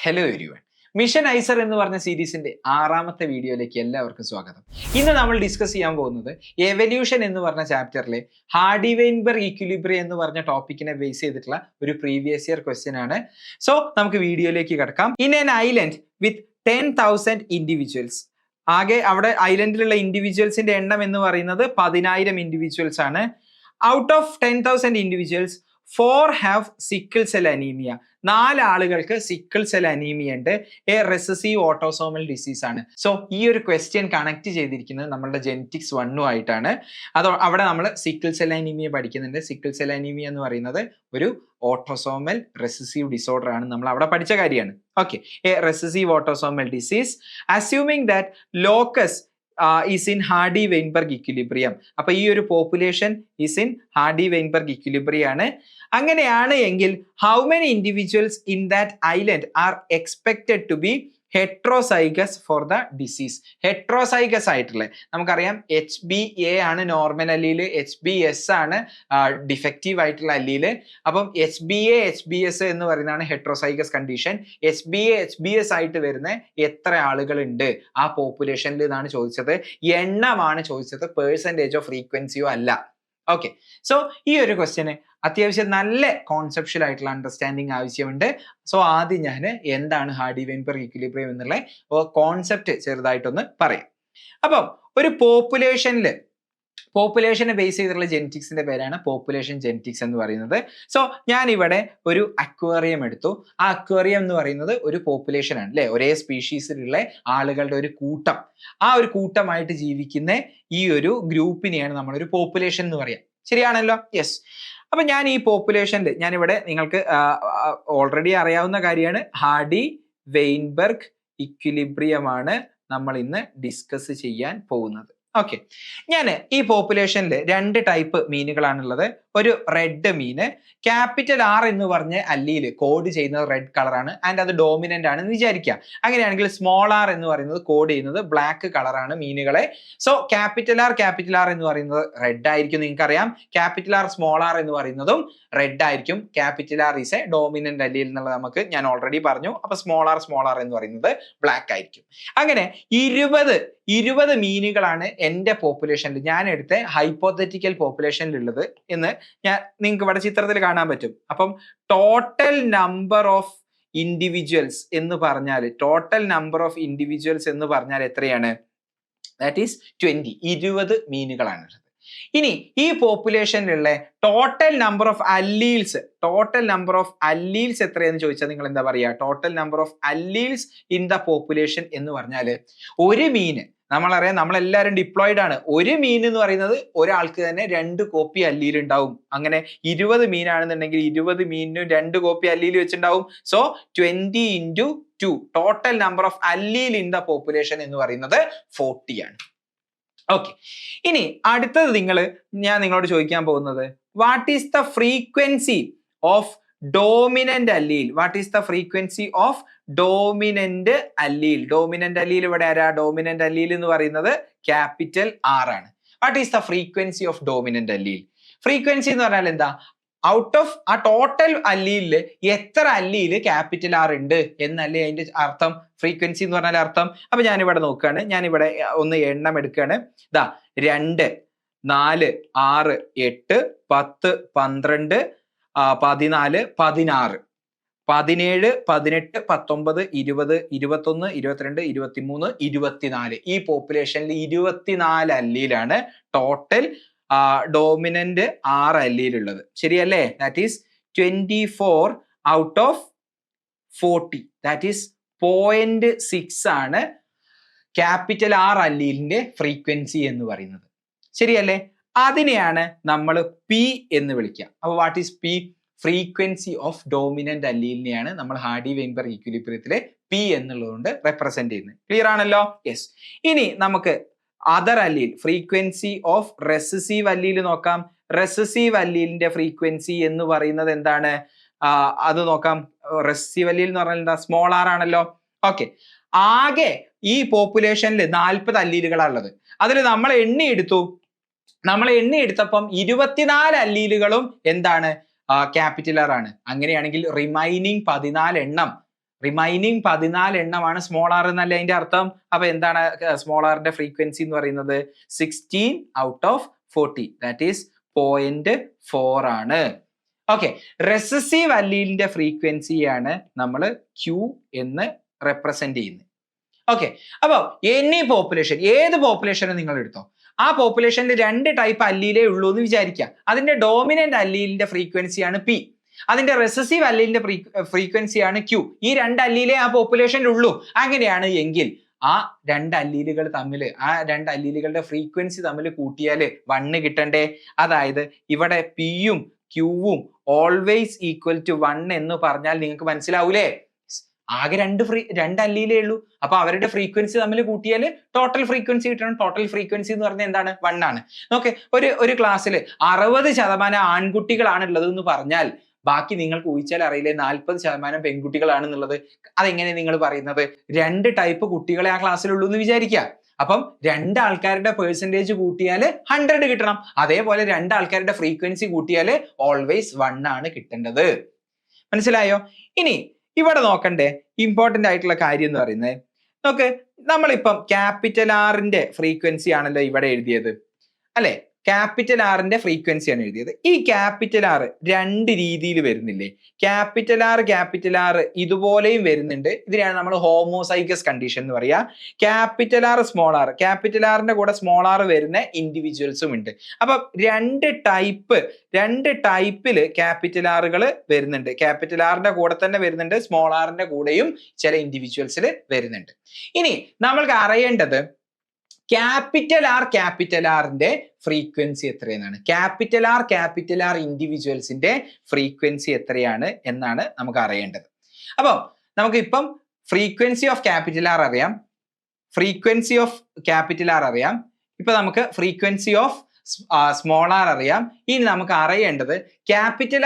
Hello everyone. Mission IISER എന്ന് പറഞ്ഞ സീരീസിന്റെ 6ാമത്തെ വീഡിയോയിലേക്ക് എല്ലാവർക്കും സ്വാഗതം. ഇന്ന് നമ്മൾ ഡിസ്കസ് ചെയ്യാൻ പോകുന്നത് എവല്യൂഷൻ എന്ന് പറഞ്ഞ ചാപ്റ്ററിലെ ഹാർഡി വെയിൻബെർഗ് ഇക്വിലിബ്രിയം എന്ന് പറഞ്ഞ ടോപ്പിക്കിനെ ബേസ് ചെയ്തിട്ടുള്ള ഒരു പ്രീവിയസ് ഇയർ ക്വസ്റ്റ്യൻ ആണ്. സോ നമുക്ക് വീഡിയോയിലേക്ക് കടക്കാം. In an island with 10,000 individuals, ആകെ അവിടെ ഐലൻഡിലുള്ള ഇൻഡിവിജ്വൽസിന്റെ എണ്ണം എന്ന് പറയുന്നത് 10,000 ഇൻഡിവിജ്വൽസ് ആണ്. Out of 10,000 individuals 4 have sickle cell anaemia. 4 ആളുകൾക്ക് സിക്കിൾ സെൽ അനീമിയ ഉണ്ട്. എ റെസസീവ് ഓട്ടോസോമൽ ഡിസീസ് ആണ്. സോ ഈ ഒരു ക്വസ്റ്റ്യൻ കണക്ട് ചെയ്തിരിക്കുന്നത് നമ്മളുടെ ജെനറ്റിക്സ് 1 ആയിട്ടാണ്. അവിടെ നമ്മൾ സിക്കിൾ സെൽ അനീമിയ പഠിക്കുന്നുണ്ട്. സിക്കിൾ സെൽ അനീമിയ എന്ന് പറയുന്നത് ഒരു ഓട്ടോസോമൽ റെസസീവ് ഡിസോർഡർ ആണ്. നമ്മൾ അവിടെ പഠിച്ച കാര്യമാണ്. Okay, a recessive autosomal disease assuming that locus is in Hardy Weinberg equilibrium. അപ്പൊ ഈ ഒരു population is in Hardy Weinberg equilibrium ആണ്. അങ്ങനെയാണ് എങ്കിൽ how many individuals in that island are expected to be heterozygous for the disease. Heterozygous ആയിട്ടുള്ള, നമുക്കറിയാം HbA ആണ് normal allele, HbS ആണ് ഡിഫക്റ്റീവ് ആയിട്ടുള്ള അല്ലീല്. അപ്പം HbA HbS എന്ന് പറയുന്നതാണ് ഹെട്രോസൈഗസ് കണ്ടീഷൻ. HbA HbS ആയിട്ട് വരുന്ന എത്ര ആളുകൾ ഉണ്ട് ആ പോപ്പുലേഷനിൽ എന്നാണ് ചോദിച്ചത്. എണ്ണമാണ് ചോദിച്ചത്, പേഴ്സൻറ്റേജോ ഫ്രീക്വൻസിയോ അല്ല. ഓക്കെ, സോ ഈ ഒരു ക്വസ്റ്റ്യന് അത്യാവശ്യം നല്ല കോൺസെപ്ഷ്യൽ ആയിട്ടുള്ള അണ്ടർസ്റ്റാൻഡിങ് ആവശ്യമുണ്ട്. സോ ആദ്യം ഞാൻ എന്താണ് ഹാർഡി വെയിൻബെർഗ് ഇക്വിലിബ്രിയം എന്നുള്ള കോൺസെപ്റ്റ് ചെറുതായിട്ടൊന്ന് പറയാം. അപ്പം ഒരു പോപ്പുലേഷനെ ബേസ് ചെയ്തിട്ടുള്ള ജെനറ്റിക്സിന്റെ പേരാണ് പോപ്പുലേഷൻ ജെനറ്റിക്സ് എന്ന് പറയുന്നത്. സോ ഞാൻ ഇവിടെ ഒരു അക്വേറിയം എടുത്തു. ആ അക്വേറിയം എന്ന് പറയുന്നത് ഒരു പോപ്പുലേഷൻ ആണ് അല്ലെ, ഒരേ സ്പീഷീസിലുള്ള ആളുകളുടെ ഒരു കൂട്ടം. ആ ഒരു കൂട്ടമായിട്ട് ജീവിക്കുന്ന ഈ ഒരു ഗ്രൂപ്പിനെയാണ് നമ്മളൊരു പോപ്പുലേഷൻ എന്ന് പറയാം. ശരിയാണല്ലോ? യെസ്. അപ്പൊ ഞാൻ ഈ പോപ്പുലേഷനിൽ ഞാനിവിടെ നിങ്ങൾക്ക് ഓൾറെഡി അറിയാവുന്ന കാര്യമാണ്, ഹാർഡി വെയിൻബെർഗ് ഇക്വിലിബ്രിയമാണ് നമ്മൾ ഇന്ന് ഡിസ്കസ് ചെയ്യാൻ പോകുന്നത്. ഓക്കെ, ഞാൻ ഈ പോപ്പുലേഷനിൽ 2 ടൈപ്പ് മീനുകളാണുള്ളത്. ഒരു റെഡ് മീന്, ക്യാപിറ്റൽ R എന്ന് പറഞ്ഞ അല്ലിയിൽ കോഡ് ചെയ്യുന്നത് റെഡ് കളറാണ് ആൻഡ് അത് ഡോമിനന്റ് ആണെന്ന് വിചാരിക്കുക. അങ്ങനെയാണെങ്കിൽ സ്മോൾ r എന്ന് പറയുന്നത് കോഡ് ചെയ്യുന്നത് ബ്ലാക്ക് കളറാണ് മീനുകളെ. സോ ക്യാപിറ്റൽ R എന്ന് പറയുന്നത് റെഡ് ആയിരിക്കും, നിങ്ങൾക്കറിയാം. ക്യാപിറ്റൽ R സ്മോൾ r എന്ന് പറയുന്നതും റെഡ് ആയിരിക്കും. Capital R is a dominant അല്ലിയിൽ എന്നുള്ളത് ഞാൻ ഓൾറെഡി പറഞ്ഞു. അപ്പൊ സ്മോൾ r എന്ന് പറയുന്നത് ബ്ലാക്ക് ആയിരിക്കും. അങ്ങനെ 20 മീനുകളാണ് എൻ്റെ പോപ്പുലേഷനിൽ, ഞാൻ എടുത്ത ഹൈപ്പോത്തറ്റിക്കൽ പോപ്പുലേഷനിലുള്ളത് എന്ന് നിങ്ങൾക്ക് ഇവിടെ ചിത്രത്തിൽ കാണാൻ പറ്റും. അപ്പം ടോട്ടൽ നമ്പർ ഓഫ് ഇൻഡിവിജ്വൽസ് എന്ന് പറഞ്ഞാൽ എത്രയാണ്? ദാറ്റ് ഈസ് 20 മീനുകളാണ്. ഇനി ഈ പോപ്പുലേഷനിലുള്ള ടോട്ടൽ നമ്പർ ഓഫ് അല്ലീൽസ് എത്രയെന്ന് ചോദിച്ചാൽ നിങ്ങൾ എന്താ പറയുക? Total number of alleles in the population എന്ന് പറഞ്ഞാൽ ഒരു മീന്, നമ്മളറിയാം നമ്മളെല്ലാവരും ഡിപ്ലോയിഡ് ആണ്. ഒരു മീൻ എന്ന് പറയുന്നത് ഒരാൾക്ക് തന്നെ 2 കോപ്പി അല്ലീൽ ഉണ്ടാവും. അങ്ങനെ 20 മീനാണെന്നുണ്ടെങ്കിൽ 20 മീനിനും 2 കോപ്പി അല്ലീൽ വെച്ചിട്ടുണ്ടാവും. So 20 × 2 total number of allele in the population എന്ന് പറയുന്നത് 40 ആണ്. ഓക്കെ, ഇനി അടുത്തത് ഞാൻ നിങ്ങളോട് ചോദിക്കാൻ പോകുന്നത്, what is the frequency of dominant allele? Dominant allele ഇവിടെ ആരാ? ഡോമിനന്റ് അല്ലീൽ എന്ന് പറയുന്നത് ക്യാപിറ്റൽ R ആണ്. What is the frequency of dominant allele? Frequency എന്ന് പറഞ്ഞാൽ എന്താ? ഔട്ട് ഓഫ് ആ ടോട്ടൽ അല്ലീലില് എത്ര അല്ലീല് ക്യാപിറ്റൽ R ഉണ്ട് എന്നല്ലേ അതിന്റെ അർത്ഥം. ഫ്രീക്വൻസി എന്ന് പറഞ്ഞാൽ അർത്ഥം. അപ്പൊ ഞാനിവിടെ നോക്കുകയാണ്, ഞാനിവിടെ ഒന്ന് എണ്ണം എടുക്കുകയാണ്. 2, 4, 6, 8, 10, 12, 14, 16, 17, 18, 19, 20, 21, 22, 23, 24. ഈ പോപ്പുലേഷനിൽ 24 അല്ലീലാണ് ടോട്ടൽ ഡോമിനന്റ് R അല്ലീലുള്ളത്. ശരിയല്ലേ? That is 24 out of 40. That is 0.6 ആണ് ക്യാപിറ്റൽ R അല്ലീലിന്റെ ഫ്രീക്വൻസി എന്ന് പറയുന്നത്. ശരിയല്ലേ? അതിനെയാണ് നമ്മൾ P എന്ന് വിളിക്കുക. അപ്പൊ what is P? Frequency of dominant അല്ലീലിനെയാണ് നമ്മൾ ഹാർഡി വെയിൻബെർഗ് ഇക്വിലിബ്രിയത്തിലെ P എന്നുള്ളതുകൊണ്ട് റെപ്രസെന്റ് ചെയ്യുന്നത്. ക്ലിയർ ആണല്ലോ? യെസ്. ഇനി നമുക്ക് other allele, frequency of recessive allele നോക്കാം. റെസസീവ് അല്ലീലിന്റെ ഫ്രീക്വൻസി എന്ന് പറയുന്നത് എന്താണ്? അത് നോക്കാം. റെസസീവ് അല്ലീൽ എന്ന് പറഞ്ഞാൽ എന്താ? സ്മോൾ r ആണല്ലോ. ഓക്കെ, ആകെ ഈ പോപ്പുലേഷനിൽ 40 അല്ലീലുകളാണുള്ളത്. അതിൽ നമ്മൾ എണ്ണിയെടുത്തപ്പം 24 അല്ലീലുകളും എന്താണ്? ക്യാപിറ്റൽ R ആണ്. അങ്ങനെയാണെങ്കിൽ റിമൈനിങ് 14 എണ്ണം റിമൈനിങ് 14 എണ്ണമാണ് സ്മോൾ ആർ എന്നല്ലേ അതിന്റെ അർത്ഥം. അപ്പൊ എന്താണ് സ്മോൾ ആറിന്റെ ഫ്രീക്വൻസി എന്ന് പറയുന്നത്? 16 ഔട്ട് ഓഫ് 40, ദാറ്റ് ഈസ് 0.4 ആണ്. ഓക്കെ, റെസസീവ് അല്ലീലിന്റെ ഫ്രീക്വൻസിയാണ് നമ്മൾ Q എന്ന് റെപ്രസെന്റ് ചെയ്യുന്നത്. ഓക്കെ, അപ്പൊ എനി പോപ്പുലേഷൻ, ഏത് പോപ്പുലേഷനും നിങ്ങൾ എടുത്തോ, ആ പോപ്പുലേഷനിൽ 2 ടൈപ്പ് അല്ലീലേ ഉള്ളൂ എന്ന് വിചാരിക്കുക. അതിന്റെ ഡോമിനന്റ് അല്ലീലിന്റെ ഫ്രീക്വൻസിയാണ് P, അതിന്റെ റെസസീവ് അല്ലീലിന്റെ ഫ്രീക്വൻസിയാണ് Q. ഈ 2 അല്ലീലേ ആ പോപ്പുലേഷനിൽ ഉള്ളൂ. അങ്ങനെയാണ് എങ്കിൽ ആ 2 അല്ലീലുകൾ തമ്മിൽ, ആ 2 അല്ലീലുകളുടെ ഫ്രീക്വൻസി തമ്മിൽ കൂട്ടിയാൽ 1 കിട്ടണ്ടേ? അതായത് ഇവിടെ Pയും Qവും ഓൾവേസ് ഈക്വൽ ടു 1 എന്ന് പറഞ്ഞാൽ നിങ്ങൾക്ക് മനസ്സിലാവൂലേ? ആകെ 2 അല്ലീലേ ഉള്ളൂ. അപ്പൊ അവരുടെ ഫ്രീക്വൻസി തമ്മിൽ കൂട്ടിയാൽ ടോട്ടൽ ഫ്രീക്വൻസി കിട്ടണം. ടോട്ടൽ ഫ്രീക്വൻസി എന്ന് പറഞ്ഞാൽ എന്താണ്? 1 ആണ്. ഓക്കെ, ഒരു ക്ലാസ്സിൽ 60% ആൺകുട്ടികളാണ് ഉള്ളത് എന്ന് പറഞ്ഞാൽ ബാക്കി നിങ്ങൾക്ക് ഊഹിച്ചാൽ അറിയില്ലേ 40% പെൺകുട്ടികളാണെന്നുള്ളത്. അതെങ്ങനെ നിങ്ങൾ പറയുന്നത്? 2 ടൈപ്പ് കുട്ടികളെ ആ ക്ലാസ്സിലുള്ളൂ എന്ന് വിചാരിക്കുക. അപ്പം 2 ആൾക്കാരുടെ പെർസെൻറ്റേജ് കൂട്ടിയാൽ 100 കിട്ടണം. അതേപോലെ 2 ആൾക്കാരുടെ ഫ്രീക്വൻസി കൂട്ടിയാൽ ഓൾവേസ് 1 ആണ് കിട്ടേണ്ടത്. മനസ്സിലായോ? ഇനി ഇവിടെ നോക്കണ്ടേ ഇമ്പോർട്ടന്റ് ആയിട്ടുള്ള കാര്യം എന്ന് പറയുന്നത്, നോക്ക്, നമ്മളിപ്പം ക്യാപിറ്റൽ ആറിന്റെ ഫ്രീക്വൻസി ആണല്ലോ ഇവിടെ എഴുതിയത് അല്ലെ? ക്യാപിറ്റൽ ആറിന്റെ ഫ്രീക്വൻസിയാണ് എഴുതിയത്. ഈ ക്യാപിറ്റൽ ആർ 2 രീതിയിൽ വരുന്നില്ലേ? ക്യാപിറ്റൽ ആർ ഇതുപോലെയും വരുന്നുണ്ട്. ഇതിനെയാണ് നമ്മൾ ഹോമോസൈഗസ് കണ്ടീഷൻ എന്ന് പറയാ. Capital R, small R, capital ആറിന്റെ കൂടെ സ്മോൾ ആർ വരുന്ന ഇൻഡിവിജ്വൽസും ഉണ്ട്. അപ്പൊ 2 ടൈപ്പില് ക്യാപിറ്റൽ ആറുകൾ വരുന്നുണ്ട്. ക്യാപിറ്റൽ ആറിന്റെ കൂടെ തന്നെ വരുന്നുണ്ട്, സ്മോൾ ആറിന്റെ കൂടെയും ചില ഇൻഡിവിജ്വൽസിൽ വരുന്നുണ്ട്. ഇനി നമ്മൾക്ക് അറിയേണ്ടത് ക്യാപിറ്റൽ ആറിന്റെ ഫ്രീക്വൻസി എത്രയെന്നാണ്. ക്യാപിറ്റൽ ആർ ഇൻഡിവിജ്വൽസിന്റെ ഫ്രീക്വൻസി എത്രയാണ് എന്നാണ് നമുക്ക് അറിയേണ്ടത്. അപ്പം നമുക്ക് ഇപ്പം ഫ്രീക്വൻസി ഓഫ് ക്യാപിറ്റൽ ആർ അറിയാം, ഇപ്പൊ നമുക്ക് ഫ്രീക്വൻസി ഓഫ് സ്മോൾ ആർ അറിയാം. ഇനി നമുക്ക് അറിയേണ്ടത് ക്യാപിറ്റൽ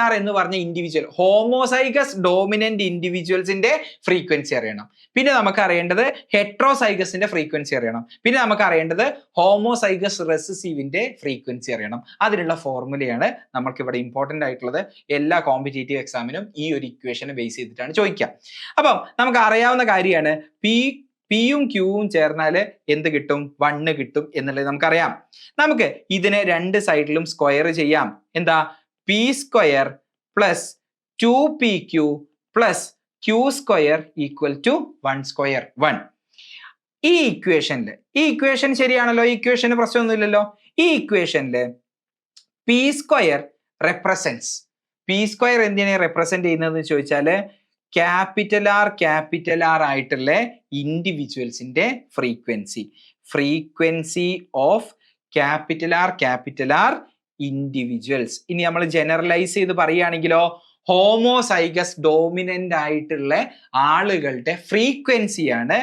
ആർ എന്ന് പറഞ്ഞ ഇൻഡിവിജ്വൽ, ഹോമോസൈഗസ് ഡോമിനന്റ് ഇൻഡിവിജ്വൽസിന്റെ ഫ്രീക്വൻസി അറിയണം. പിന്നെ നമുക്ക് അറിയേണ്ടത് ഹെട്രോസൈഗസിന്റെ ഫ്രീക്വൻസി അറിയണം. പിന്നെ നമുക്ക് അറിയേണ്ടത് ഹോമോസൈഗസ് റെസസീവിന്റെ ഫ്രീക്വൻസി അറിയണം. അതിനുള്ള ഫോർമുലയാണ് നമ്മൾക്ക് ഇവിടെ ഇമ്പോർട്ടന്റ് ആയിട്ടുള്ളത്. എല്ലാ കോമ്പറ്റേറ്റീവ് എക്സാമിനും ഈ ഒരു ഇക്വേഷനെ ബേസ് ചെയ്തിട്ടാണ് ചോദിക്കുക. അപ്പം നമുക്ക് അറിയാവുന്ന കാര്യമാണ് പിയും ക്യൂവും ചേർന്നാൽ എന്ത് കിട്ടും? 1 കിട്ടും എന്നുള്ളത് നമുക്കറിയാം. നമുക്ക് ഇതിനെ 2 സൈഡിലും സ്ക്വയർ ചെയ്യാം. എന്താ? P² plus 2PQ plus Q² equal to 1². 1. ഈ ഇക്വേഷൻ ശരിയാണല്ലോ? ഈ ഇക്വേഷന് പ്രശ്നമൊന്നുമില്ലല്ലോ. ഈ ഇക്വേഷനില് P² എന്തിനെ റെപ്രസെന്റ് ചെയ്യുന്നത് ചോദിച്ചാല് ക്യാപിറ്റൽ ആർ ആയിട്ടുള്ള ഇൻഡിവിജ്വൽസിന്റെ frequency of capital R individuals. ഇനി നമ്മൾ ജനറലൈസ് ചെയ്ത് പറയുകയാണെങ്കിലോ, ഹോമോസൈഗസ് ഡോമിനന്റ് ആയിട്ടുള്ള ആളുകളുടെ ഫ്രീക്വൻസിയാണ്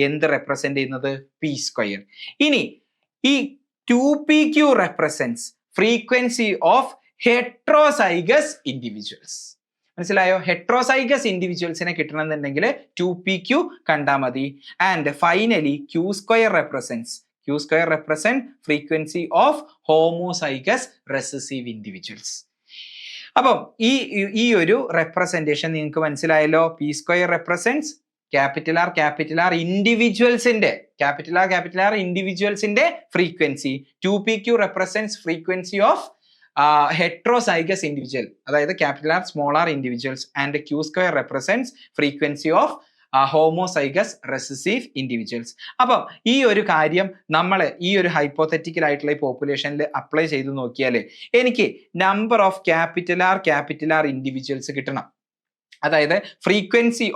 എന്ത് റെപ്രസെന്റ് ചെയ്യുന്നത്? P². ഇനി ഈ 2PQ represents frequency of heterozygous individuals. മനസ്സിലായോ? ഹെട്രോസൈഗസ് ഇൻഡിവിജ്വൽസിനെ കിട്ടണമെന്നുണ്ടെങ്കിൽ 2PQ കണ്ടാൽ മതി. And finally Q² represent frequency of homozygous recessive individuals. അപ്പം ഈ ഒരു റെപ്രസെന്റേഷൻ നിങ്ങൾക്ക് മനസ്സിലായല്ലോ. P² റെപ്രസെന്റ്സ് ക്യാപിറ്റൽ ആർ ഇൻഡിവിജ്വൽസിന്റെ frequency. 2PQ represents frequency of heterozygous individual, അതായത് capital R small R individuals. And Q² represents frequency of homozygous recessive individuals. അപ്പം ഈ ഒരു കാര്യം നമ്മൾ ഈ ഒരു ഹൈപ്പോത്തറ്റിക്കൽ ആയിട്ടുള്ള ഈ പോപ്പുലേഷനിൽ അപ്ലൈ ചെയ്ത് നോക്കിയാൽ എനിക്ക് number of capital R individuals കിട്ടണം. അതായത് frequency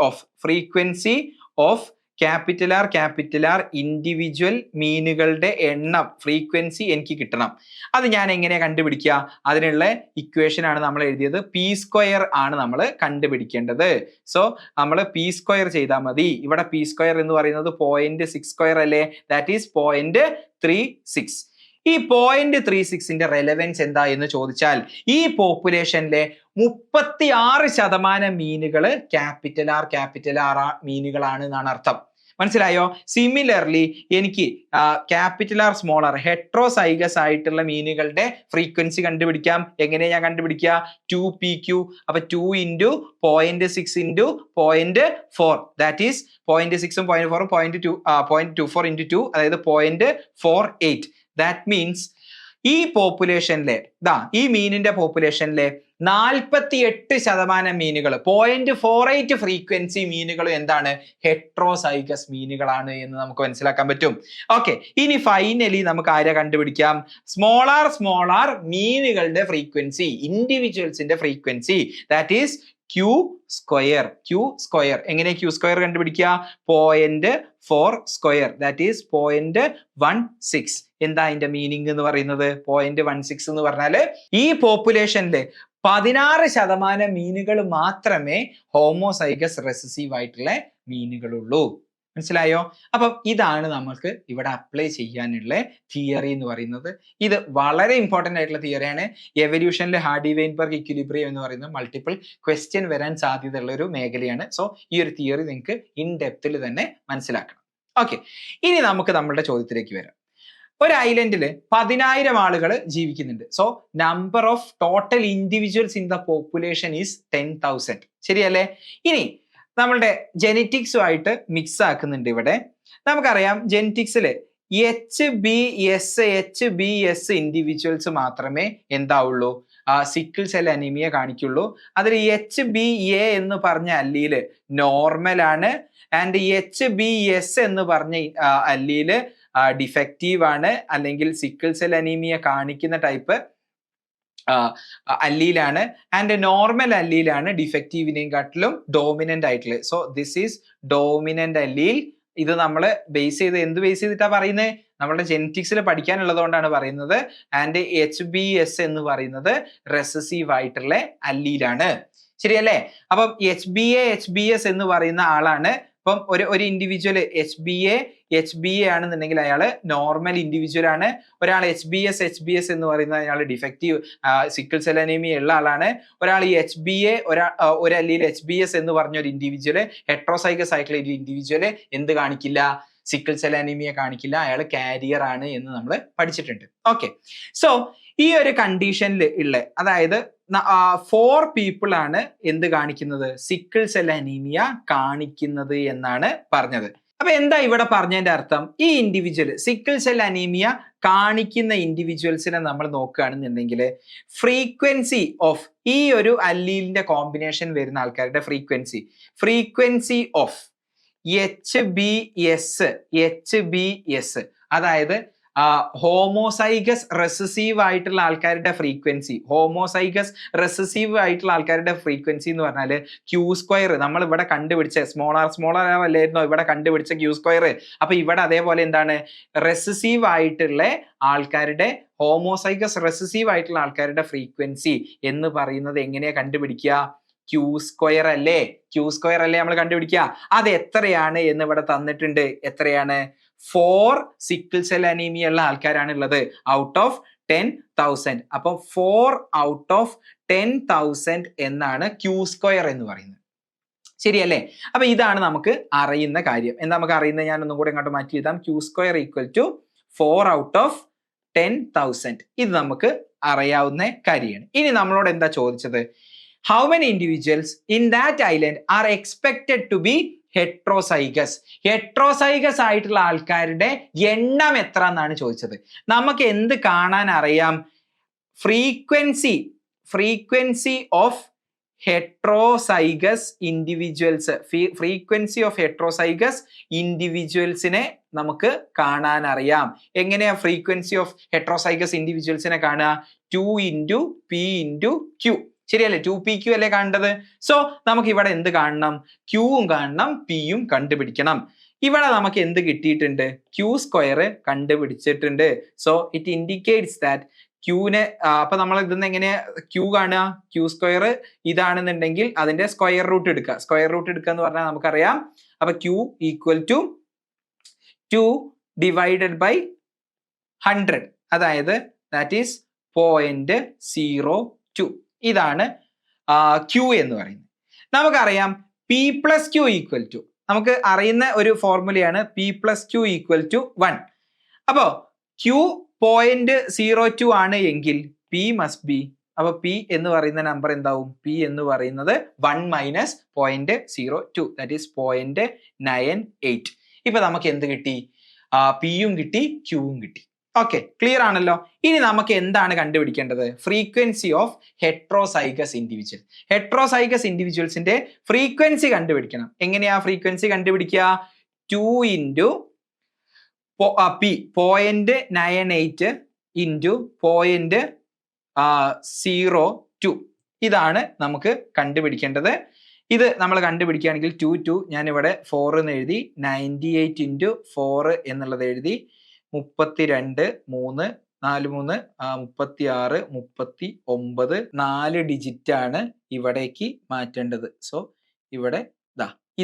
of capital R individual മീനുകളുടെ എണ്ണം, ഫ്രീക്വൻസി എനിക്ക് കിട്ടണം. അത് ഞാൻ എങ്ങനെയാ കണ്ടുപിടിക്കുക? അതിനുള്ള ഇക്വേഷൻ ആണ് നമ്മൾ എഴുതിയത്. P² ആണ് നമ്മൾ കണ്ടുപിടിക്കേണ്ടത്. സോ നമ്മൾ P² ചെയ്താൽ മതി. ഇവിടെ P² എന്ന് പറയുന്നത് 0.62 അല്ലേ? That is 0.36. ഈ 0.36ന്റെ റെലവൻസ് എന്താ എന്ന് ചോദിച്ചാൽ, ഈ പോപ്പുലേഷനിലെ 36% മീനുകൾ ക്യാപിറ്റൽ ആർ മീനുകളാണ് എന്നാണ് അർത്ഥം. മനസ്സിലായോ? സിമിലർലി എനിക്ക് capital R small R heterozygous ആയിട്ടുള്ള മീനുകളുടെ ഫ്രീക്വൻസി കണ്ടുപിടിക്കാം. എങ്ങനെയാ ഞാൻ കണ്ടുപിടിക്കുക? 2pq. അപ്പൊ 2 × 0.6 × 0.4 ദാറ്റ് ഈസ് 0.6 0.4 0.24 × 2 അതായത് 0.48. ദാറ്റ് മീൻസ് ഈ പോപ്പുലേഷനിലെ ഈ മീനിന്റെ പോപ്പുലേഷനിലെ 48% മീനുകൾ 0.48 ഫ്രീക്വൻസി മീനുകളും എന്താണ്? ഹെട്രോസൈഗസ് മീനുകളാണ് എന്ന് നമുക്ക് മനസ്സിലാക്കാൻ പറ്റും. ഓക്കെ, ഇനി ഫൈനലി നമുക്ക് ആരെ കണ്ടുപിടിക്കാം? സ്മോൾ ആർ മീനുകളുടെ ഫ്രീക്വൻസി, ഇൻഡിവിജ്വൽസിന്റെ frequency that is Q square. എങ്ങനെ Q സ്ക്വയർ കണ്ടുപിടിക്കുക? 0.4 സ്ക്വയർ ദാറ്റ് ഈസ് 0.16. എന്താ അതിന്റെ മീനിങ് എന്ന് പറയുന്നത്? 0.16 എന്ന് പറഞ്ഞാല് ഈ പോപ്പുലേഷനിലെ 16% മീനുകൾ മാത്രമേ ഹോമോസൈഗസ് റെസസീവ് ആയിട്ടുള്ള മീനുകളുള്ളൂ. മനസ്സിലായോ? അപ്പം ഇതാണ് നമ്മൾക്ക് ഇവിടെ അപ്ലൈ ചെയ്യാനുള്ള തിയറി എന്ന് പറയുന്നത്. ഇത് വളരെ ഇമ്പോർട്ടന്റ് ആയിട്ടുള്ള തിയറിയാണ്. എവല്യൂഷനിൽ ഹാർഡി-വെയിൻബെർഗ് ഇക്വിലിബ്രിയം എന്ന് പറയുന്നത് മൾട്ടിപ്പിൾ ക്വസ്റ്റ്യൻ വരാൻ സാധ്യതയുള്ള ഒരു മേഖലയാണ്. സോ ഈ ഒരു തിയറി നിങ്ങൾക്ക് ഇൻ ഡെപ്തിൽ തന്നെ മനസ്സിലാക്കണം. ഓക്കെ, ഇനി നമുക്ക് നമ്മളുടെ ചോദ്യത്തിലേക്ക് വരാം. ഒരു ഐലൻഡിൽ 10,000 ആളുകൾ ജീവിക്കുന്നുണ്ട്. So number of total individuals in the population is 10,000. ശരിയല്ലേ? ഇനി നമ്മളുടെ ജെനറ്റിക്സുമായിട്ട് മിക്സ് ആക്കുന്നുണ്ട് ഇവിടെ. നമുക്കറിയാം ജെനറ്റിക്സിൽ HbS ഇൻഡിവിജ്വൽസ് മാത്രമേ എന്താവുള്ളൂ? സിക്കിൾ സെൽ അനീമിയ കാണിക്കുള്ളൂ. അതിൽ HbA എന്ന് പറഞ്ഞ അല്ലീല് നോർമൽ ആണ്. ആൻഡ് HbS എന്ന് പറഞ്ഞ അല്ലീല് ഡിഫക്റ്റീവ് ആണ്, അല്ലെങ്കിൽ സിക്കിൾ സെൽ അനീമിയ കാണിക്കുന്ന ടൈപ്പ് അല്ലീലാണ്. ആൻഡ് നോർമൽ അല്ലീലാണ് ഡിഫക്റ്റീവിനെയും കാട്ടിലും ഡോമിനന്റ് ആയിട്ടുള്ളത്. So this is dominant allele. ഇത് നമ്മൾ ബേസ് ചെയ്ത് എന്ത് ബേസ് ചെയ്തിട്ടാ പറയുന്നത്? നമ്മുടെ ജെനറ്റിക്സിൽ പഠിക്കാനുള്ളത് കൊണ്ടാണ് പറയുന്നത്. ആൻഡ് HbS എന്ന് പറയുന്നത് റെസസീവ് ആയിട്ടുള്ള അല്ലീലാണ്. ശരിയല്ലേ? അപ്പം HbS എന്ന് പറയുന്ന ആളാണ്. ഇപ്പം ഒരു ഇൻഡിവിജ്വൽ HbA ആണെന്നുണ്ടെങ്കിൽ അയാൾ നോർമൽ ഇൻഡിവിജ്വൽ ആണ്. ഒരാൾ HbS എന്ന് പറയുന്ന അയാൾ ഡിഫക്റ്റീവ് സിക്കിൾ സെൽ അനീമിയ ഉള്ള ആളാണ്. ഒരാൾ ഈ HbA ഒരു അല്ലെങ്കിൽ HbS എന്ന് പറഞ്ഞ ഒരു ഇൻഡിവിജ്വൽ ഹെട്രോസൈഗസ് ആയിട്ടുള്ള ഒരു ഇൻഡിവിജ്വൽ എന്ത് കാണിക്കില്ല? സിക്കിൾ സെൽ അനീമിയ കാണിക്കില്ല. അയാൾ കാരിയർ ആണ് എന്ന് നമ്മൾ പഠിച്ചിട്ടുണ്ട്. ഓക്കെ, സോ ഈ ഒരു കണ്ടീഷനിൽ ഉള്ള, അതായത് 4 people ആണ് എന്ത് കാണിക്കുന്നത്? സിക്കിൾ സെൽ അനീമിയ കാണിക്കുന്നത് എന്നാണ് പറഞ്ഞത്. അപ്പൊ എന്താ ഇവിടെ പറഞ്ഞതിന്റെ അർത്ഥം? ഈ ഇൻഡിവിജ്വൽ സിക്കിൾ സെൽ അനീമിയ കാണിക്കുന്ന ഇൻഡിവിജ്വൽസിനെ നമ്മൾ നോക്കുകയാണെന്നുണ്ടെങ്കിൽ ഫ്രീക്വൻസി ഓഫ് ഈ ഒരു അല്ലീലിന്റെ കോമ്പിനേഷൻ വരുന്ന ആൾക്കാരുടെ ഫ്രീക്വൻസി ഓഫ് HbS അതായത് ഹോമോസൈഗസ് റെസസീവ് ആയിട്ടുള്ള ആൾക്കാരുടെ ഫ്രീക്വൻസി എന്ന് പറഞ്ഞാൽ Q സ്ക്വയർ. നമ്മൾ ഇവിടെ കണ്ടുപിടിച്ച സ്മോൾ ആർ അല്ലായിരുന്നോ ഇവിടെ കണ്ടുപിടിച്ച Q സ്ക്വയർ? അപ്പൊ ഇവിടെ അതേപോലെ എന്താണ്? റെസസീവ് ആയിട്ടുള്ള ആൾക്കാരുടെ ഹോമോസൈഗസ് റെസസീവ് ആയിട്ടുള്ള ആൾക്കാരുടെ ഫ്രീക്വൻസി എന്ന് പറയുന്നത് എങ്ങനെയാ കണ്ടുപിടിക്കുക? Q സ്ക്വയർ അല്ലേ നമ്മൾ കണ്ടുപിടിക്കുക. അത് എത്രയാണ് എന്ന് ഇവിടെ തന്നിട്ടുണ്ട്. എത്രയാണ്? 4 സിക്കിൾ സെൽ അനീമിയ ഉള്ള ആൾക്കാരാണ് ഉള്ളത് ഔട്ട് ഓഫ് 10,000. അപ്പൊ 4 ഔട്ട് ഓഫ് 10,000 എന്നാണ് Q സ്ക്വയർ എന്ന് പറയുന്നത്. ശരിയല്ലേ? അപ്പൊ ഇതാണ് നമുക്ക് അറിയുന്ന കാര്യം. എന്താ നമുക്ക് അറിയുന്നത്? ഞാൻ ഒന്നും കൂടെ ഇങ്ങോട്ട് മാറ്റി എഴുതാം. Q square equal to 4 out of 10,000. ഇത് നമുക്ക് അറിയാവുന്ന കാര്യമാണ്. ഇനി നമ്മളോട് എന്താ ചോദിച്ചത്? How many individuals in that island are expected to be heterozygous ആയിട്ടുള്ള ആൾക്കാരുടെ എണ്ണം എത്ര എന്നാണ് ചോദിച്ചത്. നമുക്ക് എന്ത് കാണാൻ അറിയാം? ഫ്രീക്വൻസി ഓഫ് ഹെട്രോസൈഗസ് ഇൻഡിവിജ്വൽസിനെ നമുക്ക് കാണാൻ അറിയാം. എങ്ങനെയാ ഫ്രീക്വൻസി ഓഫ് ഹെട്രോസൈഗസ് ഇൻഡിവിജ്വൽസിനെ കാണുക? 2 × P × Q. ശരിയല്ലേ? 2pq അല്ലേ കാണേണ്ടത്. സോ നമുക്ക് ഇവിടെ എന്ത് കാണണം? Qയും കാണണം, Pയും കണ്ടുപിടിക്കണം. ഇവിടെ നമുക്ക് എന്ത് കിട്ടിയിട്ടുണ്ട്? Q സ്ക്വയർ കണ്ടുപിടിച്ചിട്ടുണ്ട്. സോ ഇറ്റ് ഇൻഡിക്കേറ്റ്സ് ദാറ്റ് Qനെ അപ്പൊ നമ്മൾ ഇതിന്ന് എങ്ങനെയാ Q കാണുക? Q സ്ക്വയർ ഇതാണെന്നുണ്ടെങ്കിൽ അതിന്റെ സ്ക്വയർ റൂട്ട് എടുക്കുക. എന്ന് പറഞ്ഞാൽ നമുക്കറിയാം. അപ്പൊ Q equal to 2 divided by 100 അതായത് ദാറ്റ് ഈസ് 0.02. ഇതാണ് Q എന്ന് പറയുന്നത്. നമുക്കറിയാം P + Q ഈക്വൽ ടു, നമുക്ക് അറിയുന്ന ഒരു ഫോർമുലയാണ് P+Q = 1. അപ്പോ Q 0.02 ആണ് എങ്കിൽ P must be, അപ്പൊ P എന്ന് പറയുന്ന നമ്പർ എന്താവും? P എന്ന് പറയുന്നത് 1 - 0.02, that is 0.98. ഇപ്പൊ നമുക്ക് എന്ത് കിട്ടി? P യും കിട്ടി, Q യും കിട്ടി. ഓക്കെ, ക്ലിയർ ആണല്ലോ. ഇനി നമുക്ക് എന്താണ് കണ്ടുപിടിക്കേണ്ടത്? Frequency of heterozygous individual. Heterozygous ഇൻഡിവിജ്വൽസിന്റെ ഫ്രീക്വൻസി കണ്ടുപിടിക്കണം. എങ്ങനെയാ ഫ്രീക്വൻസി കണ്ടുപിടിക്കുക? 2 × P 0.98 × 0.02. ഇതാണ് നമുക്ക് കണ്ടുപിടിക്കേണ്ടത്. ഇത് നമ്മൾ കണ്ടുപിടിക്കുകയാണെങ്കിൽ 2 ഞാനിവിടെ 4 എന്ന് എഴുതി, 98 × 4 എന്നുള്ളത് എഴുതി, 32 3 4 3 36 39 4 ഡിജിറ്റ് ആണ് ഇവിടേക്ക് മാറ്റേണ്ടത്. സോ ഇവിടെ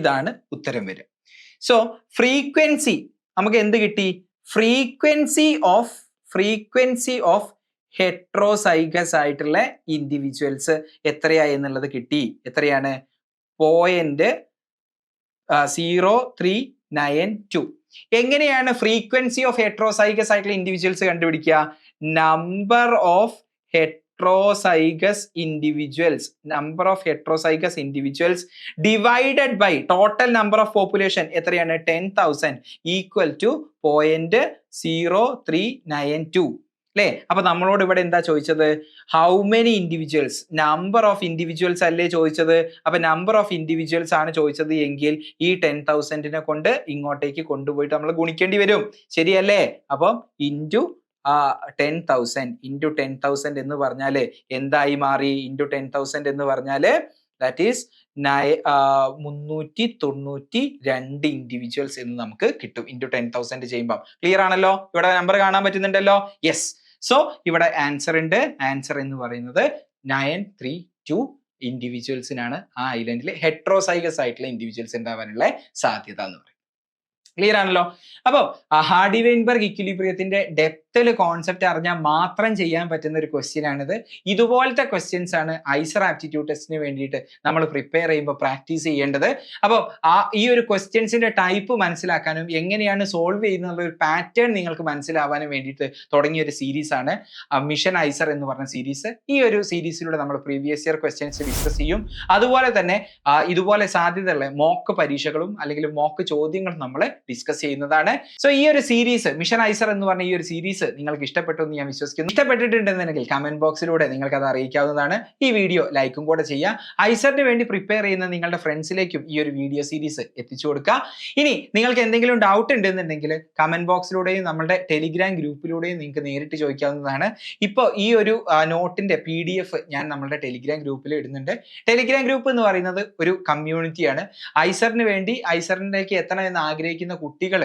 ഇതാണ് ഉത്തരം വരിക. സോ ഫ്രീക്വൻസി നമുക്ക് എന്ത് കിട്ടി? ഫ്രീക്വൻസി ഓഫ് ഹെട്രോസൈഗസ് ആയിട്ടുള്ള ഇൻഡിവിജ്വൽസ് എത്രയായി എന്നുള്ളത് കിട്ടി. എത്രയാണ്? 0.0392. എങ്ങനെയാണ് ഫ്രീക്വൻസി ഓഫ് ഹെട്രോസൈഗസ് ആയിട്ടുള്ള ഇൻഡിവിജ്വൽസ് കണ്ടുപിടിക്കുക? Number of heterozygous individuals divided by total number of population എത്രയാണ്? 10,000 = 0.0392. അല്ലേ? അപ്പൊ നമ്മളോട് ഇവിടെ എന്താ ചോദിച്ചത്? How many individuals, number of individuals അല്ലേ ചോദിച്ചത്? അപ്പൊ നമ്പർ ഓഫ് ഇൻഡിവിജ്വൽസ് ആണ് ചോദിച്ചത് എങ്കിൽ ഈ 10,000 കൊണ്ട് ഇങ്ങോട്ടേക്ക് കൊണ്ടുപോയിട്ട് നമ്മൾ ഗുണിക്കേണ്ടി വരും. ശരിയല്ലേ? അപ്പം ഇൻറ്റു 10,000 എന്ന് പറഞ്ഞാല് എന്തായി മാറി? ഇൻറ്റു 10,000 എന്ന് പറഞ്ഞാല് ദാറ്റ് ഈസ് 392 ഇൻഡിവിജ്വൽസ് എന്ന് നമുക്ക് കിട്ടും ഇൻറ്റു 10,000 ചെയ്യുമ്പോൾ. ക്ലിയർ ആണല്ലോ? ഇവിടെ നമ്പർ കാണാൻ പറ്റുന്നുണ്ടല്ലോ? യെസ്. സോ ഇവിടെ ആൻസർ ഉണ്ട്. ആൻസർ എന്ന് പറയുന്നത് 932 ഇൻഡിവിജ്വൽസിനാണ് ആ ഐലൻഡിൽ ഹെട്രോസൈഗസ് ആയിട്ടുള്ള ഇൻഡിവിജ്വൽസ് ഉണ്ടാവാനുള്ള സാധ്യത എന്ന് പറയും. ക്ലിയർ ആണല്ലോ? അപ്പോൾ ഹാർഡി വെയിൻബർഗ് ഇക്വിലിബ്രിയത്തിന്റെ ഡെപ്തിൽ കോൺസെപ്റ്റ് അറിഞ്ഞാൽ മാത്രം ചെയ്യാൻ പറ്റുന്ന ഒരു ക്വസ്റ്റ്യൻ ആണിത്. ഇതുപോലത്തെ ക്വസ്റ്റ്യൻസ് ആണ് ഐസർ ആപ്റ്റിറ്റ്യൂഡ് ടെസ്റ്റിന് വേണ്ടിയിട്ട് നമ്മൾ പ്രിപ്പയർ ചെയ്യുമ്പോൾ പ്രാക്ടീസ് ചെയ്യേണ്ടത്. അപ്പോൾ ഈ ഒരു ക്വസ്റ്റ്യൻസിന്റെ ടൈപ്പ് മനസ്സിലാക്കാനും എങ്ങനെയാണ് സോൾവ് ചെയ്യുന്നുള്ള ഒരു പാറ്റേൺ നിങ്ങൾക്ക് മനസ്സിലാവാനും വേണ്ടിയിട്ട് തുടങ്ങിയ ഒരു സീരീസ് ആണ് മിഷൻ ഐസർ എന്ന് പറഞ്ഞ സീരീസ്. ഈ ഒരു സീരീസിലൂടെ നമ്മൾ പ്രീവിയസ് ഇയർ ക്വസ്റ്റ്യൻസ് ഡിസ്കസ് ചെയ്യും. അതുപോലെ തന്നെ ഇതുപോലെ സാധ്യതയുള്ള മോക്ക് പരീക്ഷകളും അല്ലെങ്കിൽ മോക്ക് ചോദ്യങ്ങളും നമ്മൾ ഡിസ്കസ് ചെയ്യുന്നതാണ്. സോ ഈ ഒരു സീരീസ് മിഷൻ ഐസർ എന്ന് പറഞ്ഞ ഈ ഒരു സീരീസ് നിങ്ങൾക്ക് ഇഷ്ടപ്പെട്ടു എന്ന് ഞാൻ വിശ്വസിക്കുന്നു. ഇഷ്ടപ്പെട്ടിട്ടുണ്ടെന്നുണ്ടെങ്കിൽ കമന്റ് ബോക്സിലൂടെ നിങ്ങൾക്ക് അത് അറിയിക്കാവുന്നതാണ്. ഈ വീഡിയോ ലൈക്കും കൂടെ ചെയ്യുക. ഐസറിന് വേണ്ടി പ്രിപ്പയർ ചെയ്യുന്ന നിങ്ങളുടെ ഫ്രണ്ട്സിലേക്കും ഈ ഒരു വീഡിയോ സീരീസ് എത്തിച്ചു കൊടുക്കുക. ഇനി നിങ്ങൾക്ക് എന്തെങ്കിലും ഡൗട്ട് ഉണ്ടെന്നുണ്ടെങ്കിൽ കമന്റ് ബോക്സിലൂടെയും നമ്മുടെ ടെലിഗ്രാം ഗ്രൂപ്പിലൂടെയും നിങ്ങൾക്ക് നേരിട്ട് ചോദിക്കാവുന്നതാണ്. ഇപ്പോൾ ഈ ഒരു നോട്ടിന്റെ PDF ഞാൻ നമ്മുടെ ടെലിഗ്രാം ഗ്രൂപ്പിൽ ഇടുന്നുണ്ട്. ടെലിഗ്രാം ഗ്രൂപ്പ് എന്ന് പറയുന്നത് ഒരു കമ്മ്യൂണിറ്റിയാണ്. ഐസറിന് വേണ്ടി ഐസറിലേക്ക് എത്തണമെന്ന് ആഗ്രഹിക്കുന്ന കുട്ടികൾ,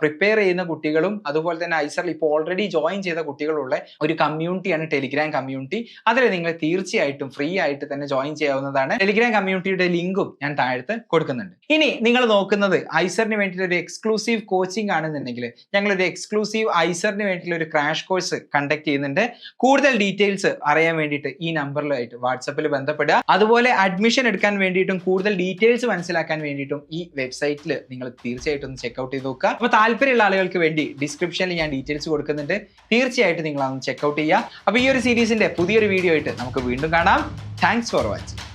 പ്രിപ്പയർ ചെയ്യുന്ന കുട്ടികളും അതുപോലെ തന്നെ ഐസറിൽ ഇപ്പോൾ ഓൾറെഡി ജോയിൻ ചെയ്ത കുട്ടികളുള്ള ഒരു കമ്മ്യൂണിറ്റിയാണ് ടെലിഗ്രാം കമ്മ്യൂണിറ്റി. അതിൽ നിങ്ങൾ തീർച്ചയായിട്ടും ഫ്രീ ആയിട്ട് തന്നെ ജോയിൻ ചെയ്യാവുന്നതാണ്. ടെലിഗ്രാം കമ്മ്യൂണിറ്റിയുടെ ലിങ്കും ഞാൻ താഴത്ത് കൊടുക്കുന്നുണ്ട്. ഇനി നിങ്ങൾ നോക്കുന്നത് ഐസറിന് വേണ്ടിയിട്ട് ഒരു എക്സ്ക്ലൂസീവ് കോച്ചിങ് ആണെന്നുണ്ടെങ്കിൽ ഞങ്ങളൊരു എക്സ്ക്ലൂസീവ് ഐസറിന് വേണ്ടിയിട്ടുള്ള ഒരു ക്രാഷ് കോഴ്സ് കണ്ടക്ട് ചെയ്യുന്നുണ്ട്. കൂടുതൽ ഡീറ്റെയിൽസ് അറിയാൻ വേണ്ടിയിട്ട് ഈ നമ്പറിലായിട്ട് വാട്സപ്പിൽ ബന്ധപ്പെടുക. അതുപോലെ അഡ്മിഷൻ എടുക്കാൻ വേണ്ടിയിട്ടും കൂടുതൽ ഡീറ്റെയിൽസ് മനസ്സിലാക്കാൻ വേണ്ടിയിട്ടും ഈ വെബ്സൈറ്റിൽ നിങ്ങൾ തീർച്ചയായിട്ടും ഒന്ന് ചെക്ക്ഔട്ട് ചെയ്ത് നോക്കുക. അപ്പോൾ താല്പര്യമുള്ള ആളുകൾക്ക് വേണ്ടി ഡിസ്ക്രിപ്ഷനിൽ ഞാൻ ഡീറ്റെയിൽസ് കൊടുക്കുന്നുണ്ട്. തീർച്ചയായിട്ടും നിങ്ങൾ അതൊന്ന് ചെക്ക്ഔട്ട് ചെയ്യുക. അപ്പോൾ ഈ ഒരു സീരീസിന്റെ പുതിയൊരു വീഡിയോ ആയിട്ട് നമുക്ക് വീണ്ടും കാണാം. Thanks for watching.